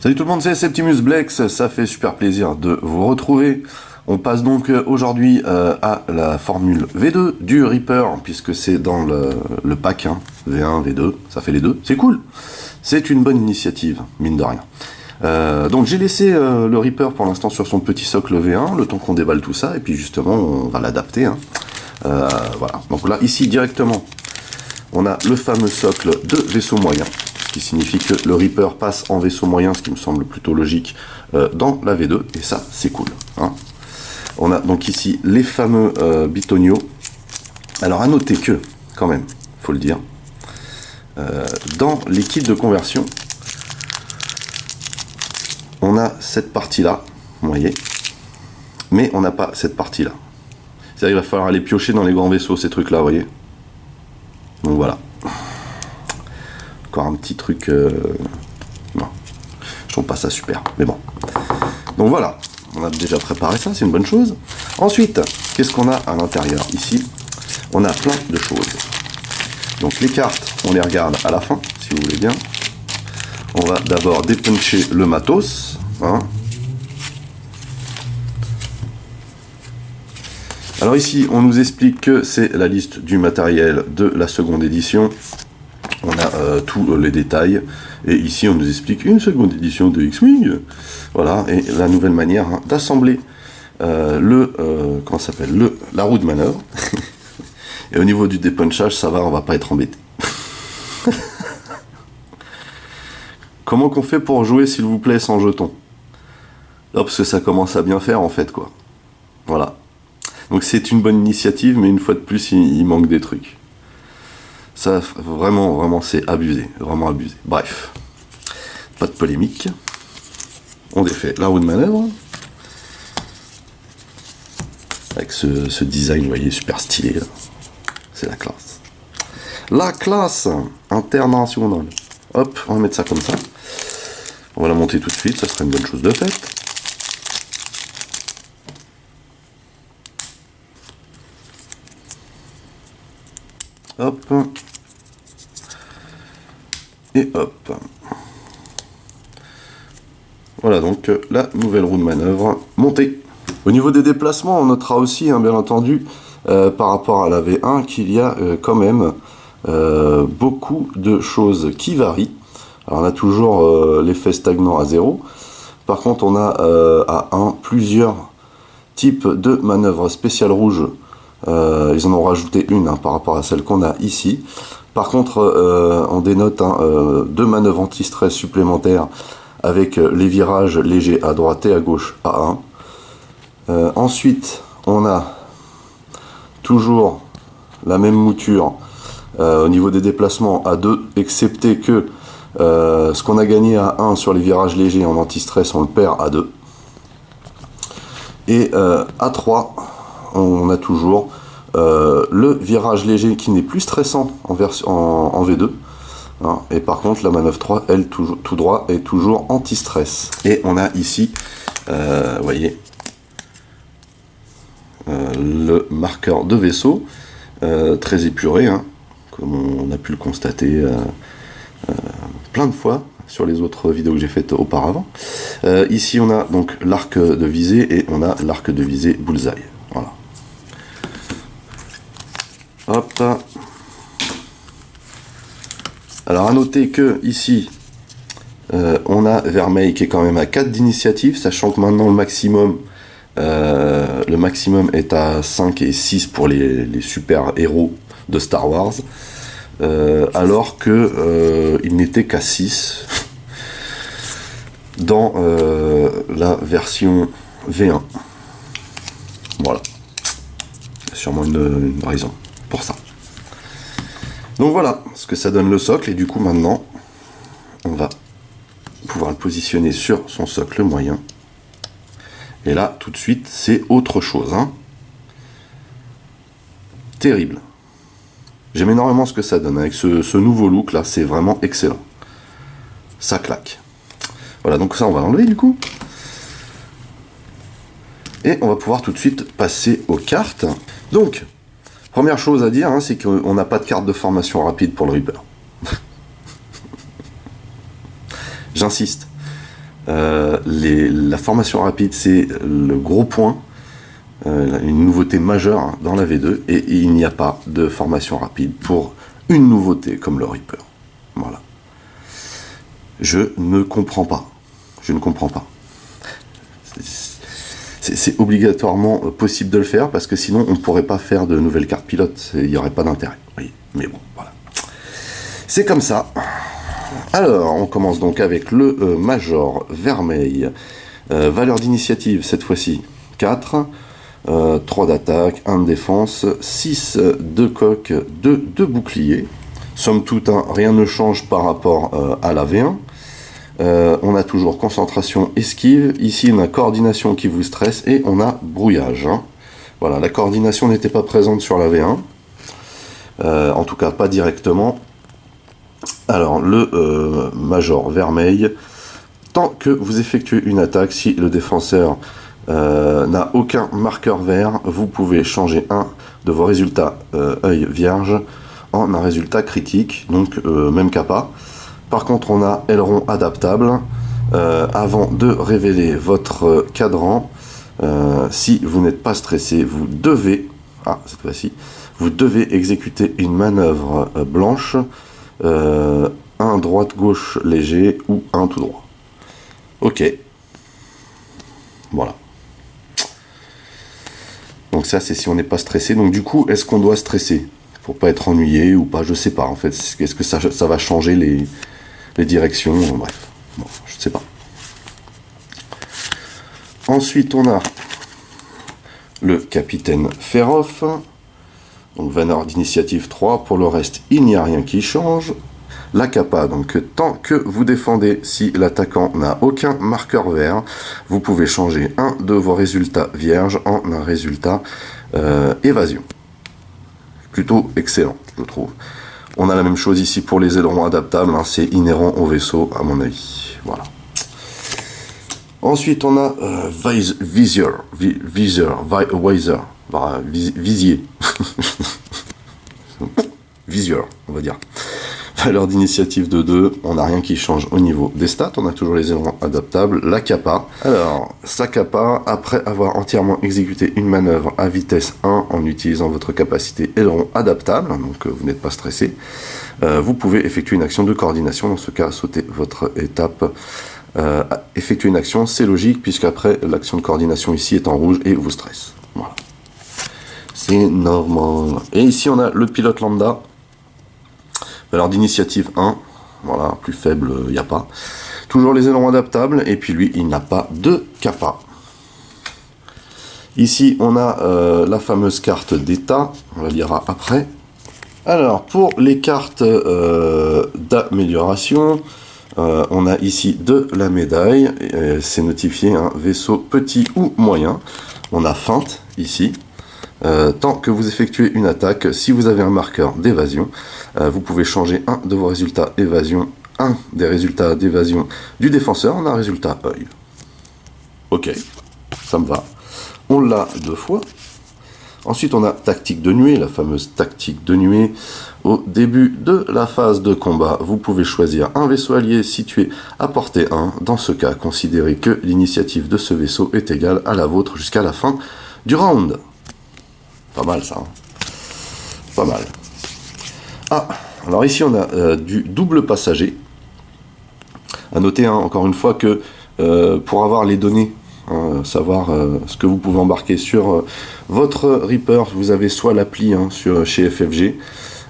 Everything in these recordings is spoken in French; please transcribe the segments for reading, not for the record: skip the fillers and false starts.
Salut tout le monde, c'est Septimus Blex, ça fait super plaisir de vous retrouver. On passe donc aujourd'hui à la formule V2 du Reaper, puisque c'est dans le pack hein, V1, V2, ça fait les deux, c'est cool. C'est une bonne initiative, mine de rien. Donc j'ai laissé le Reaper pour l'instant sur son petit socle V1, le temps qu'on déballe tout ça, et puis justement on va l'adapter. Hein. Voilà, donc là ici directement, on a le fameux socle de vaisseau moyen. Ce qui signifie que le Reaper passe en vaisseau moyen, ce qui me semble plutôt logique, dans la V2, et ça, c'est cool. Hein. On a donc ici les fameux Bitonio. Alors, à noter que, quand même, faut le dire, dans les kits de conversion, on a cette partie-là, vous voyez, mais on n'a pas cette partie-là. C'est-à-dire qu'il va falloir aller piocher dans les grands vaisseaux, ces trucs-là, vous voyez. Donc voilà. Encore un petit truc... Non, je trouve pas ça super, mais bon. Donc voilà, on a déjà préparé ça, c'est une bonne chose. Ensuite, qu'est-ce qu'on a à l'intérieur? Ici, on a plein de choses. Donc les cartes, on les regarde à la fin, si vous voulez bien. On va d'abord dépuncher le matos. Hein. Alors ici, on nous explique que c'est la liste du matériel de la seconde édition. On a tous les détails, et ici on nous explique une seconde édition de X-Wing, voilà, et la nouvelle manière hein, d'assembler comment s'appelle, la roue de manœuvre. Et au niveau du dépunchage, ça va, on va pas être embêté. Comment qu'on fait pour jouer, s'il vous plaît, sans jetons? Non, parce que ça commence à bien faire en fait, quoi. Voilà. Donc c'est une bonne initiative, mais une fois de plus, il manque des trucs. Ça, vraiment, c'est abusé. Vraiment abusé. Bref. Pas de polémique. On défait la roue de manœuvre. Avec ce design, vous voyez, super stylé. C'est la classe. La classe internationale. Hop, on va mettre ça comme ça. On va la monter tout de suite, ça serait une bonne chose de faite. Hop. Et hop. Voilà donc la nouvelle roue de manœuvre montée. Au niveau des déplacements, on notera aussi, hein, bien entendu, par rapport à la V1, qu'il y a quand même beaucoup de choses qui varient. Alors on a toujours l'effet stagnant à 0. Par contre, on a à 1 plusieurs types de manœuvres spéciales rouges. Ils en ont rajouté une hein, par rapport à celle qu'on a ici. Par contre, on dénote hein, 2 manœuvres anti-stress supplémentaires avec les virages légers à droite et à gauche à 1. Ensuite, on a toujours la même mouture au niveau des déplacements à 2, excepté que ce qu'on a gagné à 1 sur les virages légers en anti-stress, on le perd à 2. Et à 3, on a toujours le virage léger qui n'est plus stressant en V2. Hein, et par contre, la manœuvre 3, elle, tout droit, est toujours anti-stress. Et on a ici, vous voyez, le marqueur de vaisseau, très épuré, hein, comme on a pu le constater plein de fois sur les autres vidéos que j'ai faites auparavant. Ici, on a donc l'arc de visée et on a l'arc de visée bullseye. Voilà. Hop. Alors à noter que ici on a Vermeil qui est quand même à 4 d'initiative, sachant que maintenant le maximum est à 5 et 6 pour les super héros de Star Wars, alors que il n'était qu'à 6 dans la version V1. Voilà. Il y a sûrement une raison pour ça. Donc voilà ce que ça donne le socle, et du coup maintenant on va pouvoir le positionner sur son socle moyen. Et là tout de suite c'est autre chose. Hein. Terrible. J'aime énormément ce que ça donne avec ce nouveau look là, c'est vraiment excellent. Ça claque. Voilà, donc ça on va l'enlever du coup. Et on va pouvoir tout de suite passer aux cartes. Donc, première chose à dire, hein, c'est qu'on n'a pas de carte de formation rapide pour le Reaper. J'insiste. La formation rapide, c'est le gros point, une nouveauté majeure hein, dans la V2, et il n'y a pas de formation rapide pour une nouveauté comme le Reaper. Voilà. Je ne comprends pas. Je ne comprends pas. C'est obligatoirement possible de le faire parce que sinon on ne pourrait pas faire de nouvelles cartes pilotes. Il n'y aurait pas d'intérêt. Oui, mais bon, voilà. C'est comme ça. Alors, on commence donc avec le Major Vermeil. Valeur d'initiative, cette fois-ci, 4. 3 d'attaque, 1 de défense, 6 de coque, 2 de bouclier. Somme toute, hein, rien ne change par rapport à la V1. On a toujours concentration, esquive. Ici, on a coordination qui vous stresse et on a brouillage. Hein. Voilà, la coordination n'était pas présente sur la V1. En tout cas, pas directement. Alors, le Major Vermeil, tant que vous effectuez une attaque, si le défenseur n'a aucun marqueur vert, vous pouvez changer un de vos résultats œil vierge en un résultat critique, donc même capa. Par contre, on a aileron adaptable. Avant de révéler votre cadran, si vous n'êtes pas stressé, vous devez, cette fois-ci, vous devez exécuter une manœuvre blanche, un droite-gauche léger ou un tout droit. Ok. Voilà. Donc ça, c'est si on n'est pas stressé. Donc du coup, est-ce qu'on doit stresser pour pas être ennuyé ou pas? Je sais pas en fait. Est-ce que ça va changer les directions? Bref, bon, je ne sais pas. Ensuite, on a le capitaine Ferof. Donc valeur d'initiative 3. Pour le reste, il n'y a rien qui change. La capa, donc tant que vous défendez, si l'attaquant n'a aucun marqueur vert, vous pouvez changer un de vos résultats vierges en un résultat évasion. Plutôt excellent, je trouve. On a la même chose ici pour les ailerons adaptables, hein, c'est inhérent au vaisseau à mon avis. Voilà. Ensuite on a visier, visier, on va dire. Valeur d'initiative de 2, on n'a rien qui change au niveau des stats, on a toujours les ailerons adaptables, la capa. Alors, sa capa, après avoir entièrement exécuté une manœuvre à vitesse 1 en utilisant votre capacité aileron adaptable, donc vous n'êtes pas stressé, vous pouvez effectuer une action de coordination, dans ce cas, sauter votre étape. Effectuer une action, c'est logique, puisqu'après, l'action de coordination ici est en rouge et vous stresse. Voilà. C'est normal. Et ici, on a le pilote lambda. Valeur d'initiative 1, voilà, plus faible, il n'y a pas. Toujours les ailerons adaptables, et puis lui, il n'a pas de capa. Ici, on a la fameuse carte d'état, on la lira après. Alors, pour les cartes d'amélioration, on a ici de la médaille, c'est notifié un vaisseau petit ou moyen. On a feinte, ici. Tant que vous effectuez une attaque, si vous avez un marqueur d'évasion, vous pouvez changer un de vos résultats évasion, un des résultats d'évasion du défenseur en un résultat œil. Ok, ça me va. On l'a 2 fois. Ensuite, on a tactique de nuée, la fameuse tactique de nuée. Au début de la phase de combat, vous pouvez choisir un vaisseau allié situé à portée 1. Dans ce cas, considérez que l'initiative de ce vaisseau est égale à la vôtre jusqu'à la fin du round. Pas mal ça, hein. Pas mal. Alors ici on a du double passager. À noter hein, encore une fois que pour avoir les données, hein, savoir ce que vous pouvez embarquer sur votre Reaper, vous avez soit l'appli hein, chez FFG,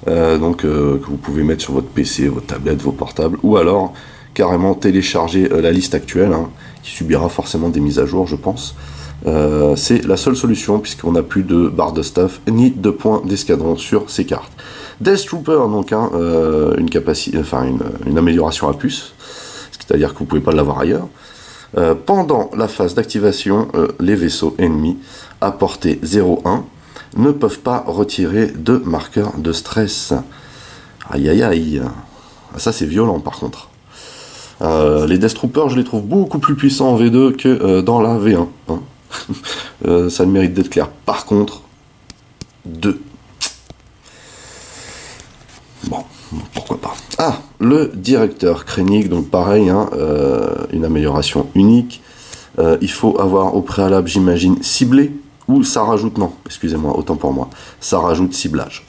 que vous pouvez mettre sur votre PC, vos tablettes, vos portables, ou alors carrément télécharger la liste actuelle, hein, qui subira forcément des mises à jour je pense. C'est la seule solution puisqu'on n'a plus de barre de staff ni de points d'escadron sur ces cartes. Death Trooper, donc hein, une capacité, enfin une amélioration à puce, c'est-à-dire que vous ne pouvez pas l'avoir ailleurs. Pendant la phase d'activation, les vaisseaux ennemis à portée 0-1 ne peuvent pas retirer de marqueur de stress. Aïe aïe aïe. Ça c'est violent par contre. Les Death Troopers, je les trouve beaucoup plus puissants en V2 que dans la V1. Hein. Ça le mérite d'être clair. Par contre, 2. Bon, pourquoi pas. Ah, le directeur Krennic, donc pareil, hein, une amélioration unique. Il faut avoir au préalable, j'imagine, ciblé, ou ça rajoute, non, excusez-moi, autant pour moi, ça rajoute ciblage.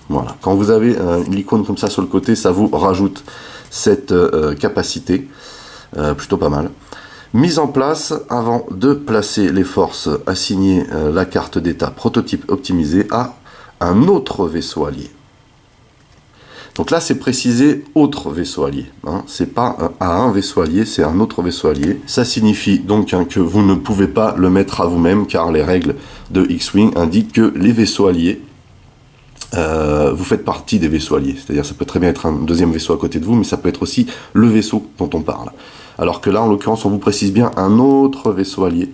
Voilà, quand vous avez une icône comme ça sur le côté, ça vous rajoute cette capacité, plutôt pas mal. Mise en place avant de placer les forces, assigner la carte d'état prototype optimisée à un autre vaisseau allié. Donc là, c'est précisé autre vaisseau allié. Hein. C'est pas à un vaisseau allié, c'est un autre vaisseau allié. Ça signifie donc hein, que vous ne pouvez pas le mettre à vous-même, car les règles de X-Wing indiquent que les vaisseaux alliés, vous faites partie des vaisseaux alliés. C'est-à-dire, ça peut très bien être un deuxième vaisseau à côté de vous, mais ça peut être aussi le vaisseau dont on parle. Alors que là, en l'occurrence, on vous précise bien un autre vaisseau allié.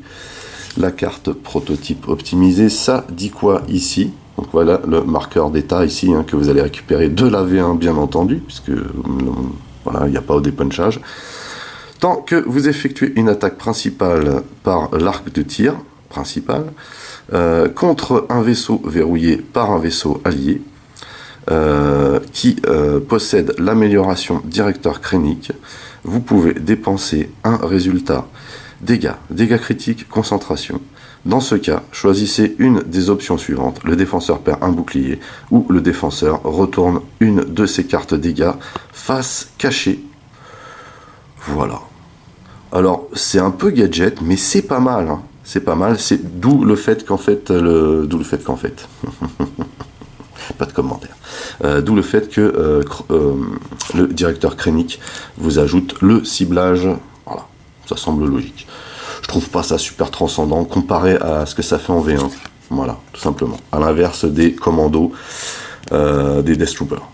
La carte prototype optimisée, ça dit quoi ici? Donc voilà le marqueur d'état ici, hein, que vous allez récupérer de la V1 bien entendu, puisque voilà, il n'y a pas au dépunchage. Tant que vous effectuez une attaque principale par l'arc de tir principal, contre un vaisseau verrouillé par un vaisseau allié, qui possède l'amélioration directeur Krennic, vous pouvez dépenser un résultat dégâts critiques, concentration. Dans ce cas, choisissez une des options suivantes. Le défenseur perd un bouclier ou le défenseur retourne une de ses cartes dégâts face cachée. Voilà. Alors, c'est un peu gadget, mais c'est pas mal. Hein. C'est pas mal. C'est d'où le fait qu'en fait, pas de commentaire. D'où le fait que le directeur Krennic vous ajoute le ciblage. Voilà, ça semble logique. Je trouve pas ça super transcendant comparé à ce que ça fait en V1. Voilà, tout simplement. À l'inverse des commandos des Death Troopers.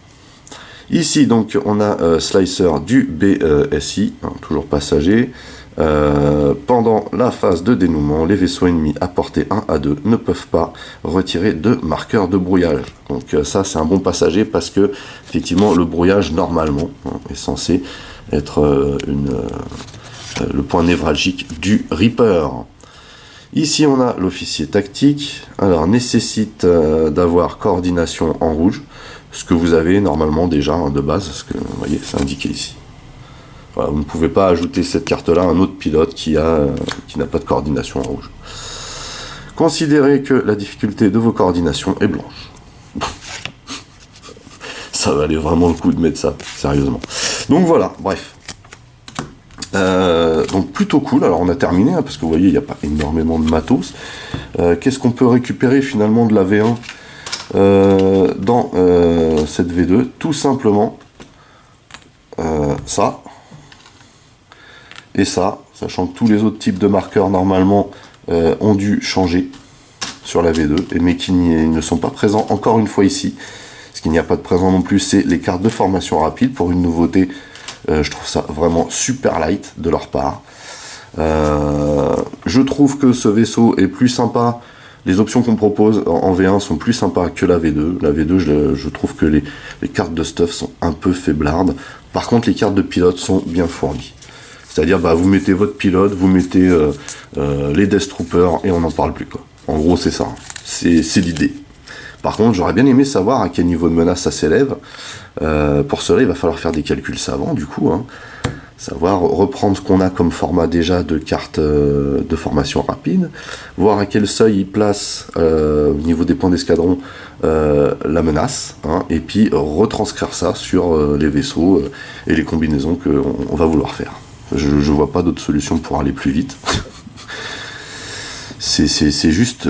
Ici, donc, on a Slicer du BSI, hein, toujours passager. Pendant la phase de dénouement, les vaisseaux ennemis à portée 1 à 2 ne peuvent pas retirer de marqueur de brouillage. Donc ça, c'est un bon passager parce que, effectivement, le brouillage, normalement, hein, est censé être le point névralgique du Reaper. Ici, on a l'officier tactique. Alors, nécessite d'avoir coordination en rouge, ce que vous avez normalement déjà hein, de base, parce que, vous voyez, c'est indiqué ici. Voilà, vous ne pouvez pas ajouter cette carte-là à un autre pilote qui n'a pas de coordination en rouge. Considérez que la difficulté de vos coordinations est blanche. Ça valait vraiment le coup de mettre ça, sérieusement. Donc voilà, bref. Donc plutôt cool, alors on a terminé, hein, parce que vous voyez, il n'y a pas énormément de matos. Qu'est-ce qu'on peut récupérer finalement de la V1 dans cette V2? Tout simplement ça. Et ça, sachant que tous les autres types de marqueurs normalement ont dû changer sur la V2, mais qui ne sont pas présents encore une fois ici. Ce qu'il n'y a pas de présent non plus, c'est les cartes de formation rapide. Pour une nouveauté, je trouve ça vraiment super light de leur part. Je trouve que ce vaisseau est plus sympa. Les options qu'on propose en V1 sont plus sympas que la V2. La V2, je trouve que les cartes de stuff sont un peu faiblardes. Par contre, les cartes de pilote sont bien fournies. C'est-à-dire, bah, vous mettez votre pilote, vous mettez les Death Troopers et on n'en parle plus, quoi. En gros, c'est ça. C'est l'idée. Par contre, j'aurais bien aimé savoir à quel niveau de menace ça s'élève. Pour cela, il va falloir faire des calculs savants, du coup. Hein. Savoir reprendre ce qu'on a comme format déjà de carte de formation rapide, voir à quel seuil il place au niveau des points d'escadron la menace, hein, et puis retranscrire ça sur les vaisseaux et les combinaisons qu'on va vouloir faire. Je vois pas d'autre solution pour aller plus vite. C'est juste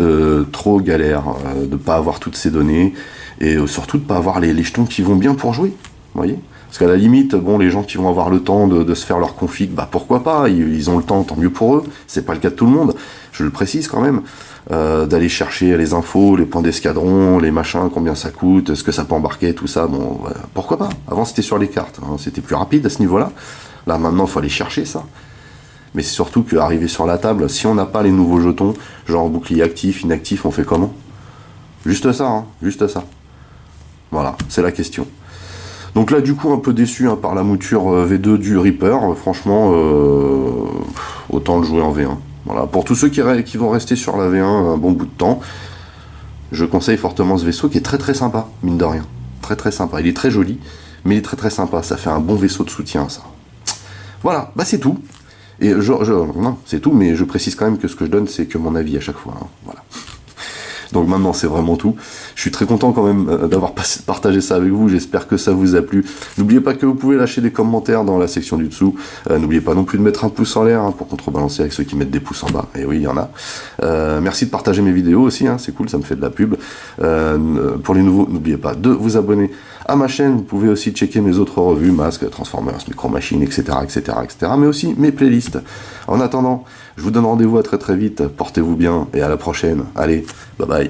trop galère de pas avoir toutes ces données et surtout de pas avoir les jetons qui vont bien pour jouer, vous voyez. Parce qu'à la limite, bon, les gens qui vont avoir le temps de se faire leur config, bah pourquoi pas, ils ont le temps, tant mieux pour eux. C'est pas le cas de tout le monde, je le précise quand même, d'aller chercher les infos, les points d'escadron, les machins, combien ça coûte, ce que ça peut embarquer, tout ça, bon, pourquoi pas. Avant c'était sur les cartes, hein, c'était plus rapide à ce niveau-là. Là maintenant, il faut aller chercher ça. Mais c'est surtout qu'arriver sur la table, si on n'a pas les nouveaux jetons, genre bouclier actif, inactif, on fait comment? Juste ça, hein, juste ça. Voilà, c'est la question. Donc là, du coup, un peu déçu hein, par la mouture V2 du Reaper. Franchement, autant le jouer en V1. Voilà. Pour tous ceux qui vont rester sur la V1 un bon bout de temps, je conseille fortement ce vaisseau qui est très très sympa, mine de rien. Très très sympa. Il est très joli, mais il est très très sympa, ça fait un bon vaisseau de soutien, ça. Voilà, bah c'est tout. Et non, c'est tout, mais je précise quand même que ce que je donne, c'est que mon avis à chaque fois, hein. Voilà. Donc maintenant, c'est vraiment tout. Je suis très content quand même d'avoir partagé ça avec vous. J'espère que ça vous a plu. N'oubliez pas que vous pouvez lâcher des commentaires dans la section du dessous. N'oubliez pas non plus de mettre un pouce en l'air, hein, pour contrebalancer avec ceux qui mettent des pouces en bas. Et oui, il y en a. Merci de partager mes vidéos aussi, hein, c'est cool, ça me fait de la pub. Pour les nouveaux, n'oubliez pas de vous abonner à ma chaîne. Vous pouvez aussi checker mes autres revues, Masques, Transformers, Micro Machines, etc., etc., etc., mais aussi mes playlists. En attendant, je vous donne rendez-vous à très très vite. Portez-vous bien et à la prochaine. Allez, bye bye.